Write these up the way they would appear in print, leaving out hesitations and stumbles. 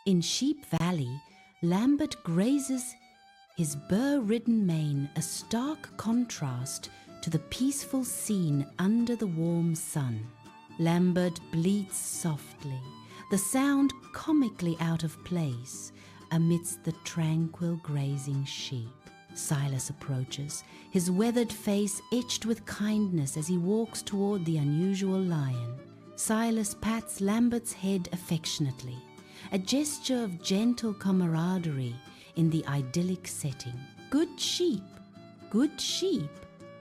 In Sheep Valley, Lambert grazes, his burr-ridden mane a stark contrast to the peaceful scene under the warm sun. Lambert bleats softly, the sound comically out of place amidst the tranquil grazing sheep. Silas approaches, his weathered face etched with kindness as he walks toward the unusual lion. Silas pats Lambert's head affectionately, a gesture of gentle camaraderie in the idyllic setting. "Good sheep,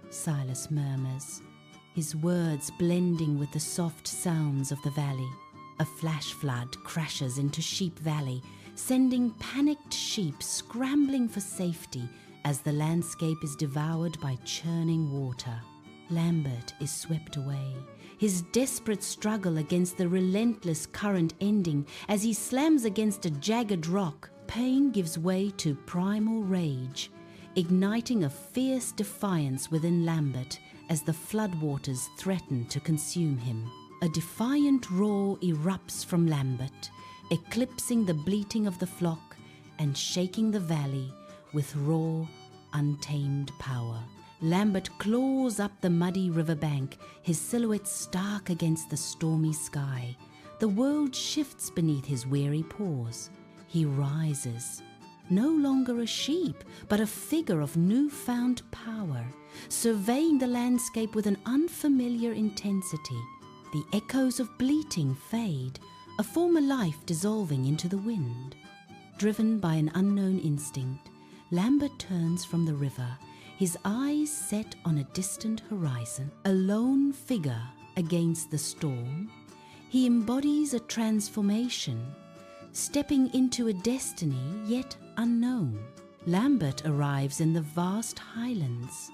Silas murmurs, his words blending with the soft sounds of the valley. A flash flood crashes into Sheep Valley, sending panicked sheep scrambling for safety as the landscape is devoured by churning water. Lambert is swept away, his desperate struggle against the relentless current ending as he slams against a jagged rock. Pain gives way to primal rage, igniting a fierce defiance within Lambert as the floodwaters threaten to consume him. A defiant roar erupts from Lambert, eclipsing the bleating of the flock and shaking the valley with raw, untamed power. Lambert claws up the muddy riverbank, his silhouette stark against the stormy sky. The world shifts beneath his weary paws. He rises, no longer a sheep, but a figure of newfound power, surveying the landscape with an unfamiliar intensity. The echoes of bleating fade, a former life dissolving into the wind. Driven by an unknown instinct, Lambert turns from the river, his eyes set on a distant horizon. A lone figure against the storm, he embodies a transformation, stepping into a destiny yet unknown. Lambert arrives in the vast highlands,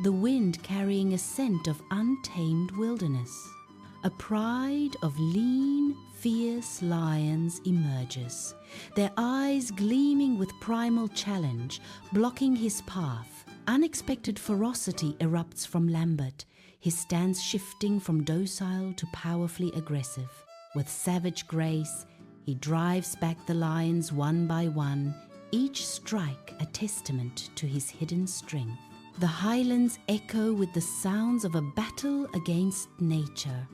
the wind carrying a scent of untamed wilderness. A pride of lean, fierce lions emerges, their eyes gleaming with primal challenge, blocking his path. Unexpected ferocity erupts from Lambert, his stance shifting from docile to powerfully aggressive. With savage grace, he drives back the lions one by one, each strike a testament to his hidden strength. The highlands echo with the sounds of a battle against nature,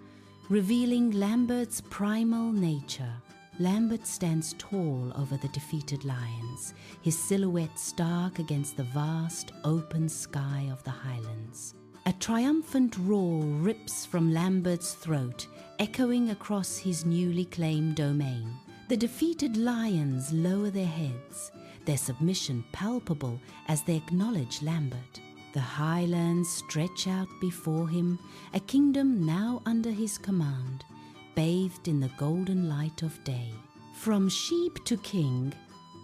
revealing Lambert's primal nature. Lambert stands tall over the defeated lions, his silhouette stark against the vast, open sky of the highlands. A triumphant roar rips from Lambert's throat, echoing across his newly claimed domain. The defeated lions lower their heads, their submission palpable as they acknowledge Lambert. The highlands stretch out before him, a kingdom now under his command, bathed in the golden light of day. From sheep to king,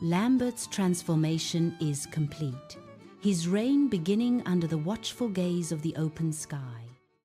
Lambert's transformation is complete, his reign beginning under the watchful gaze of the open sky.